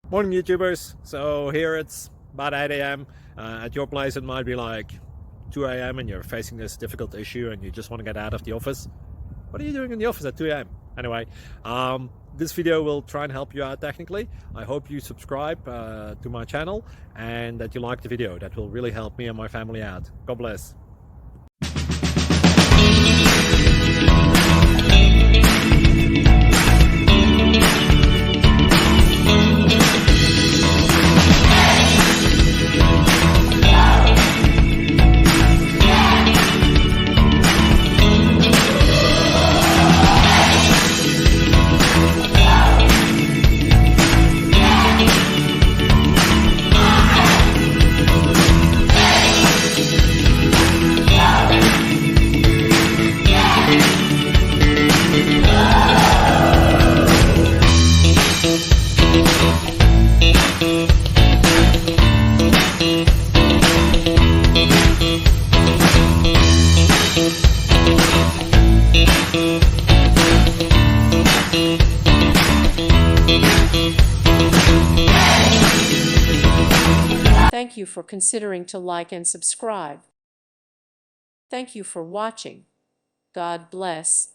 Morning, YouTubers. So here it's about 8 a.m. At your place, it might be like 2 a.m. and you're facing this difficult issue and you just want to get out of the office. What are you doing in the office at 2 a.m.? Anyway, this video will try and help you out technically. I hope you subscribe to my channel and that you like the video. That will really help me and my family out. God bless. Thank you for considering to like and subscribe. Thank you for watching. God bless.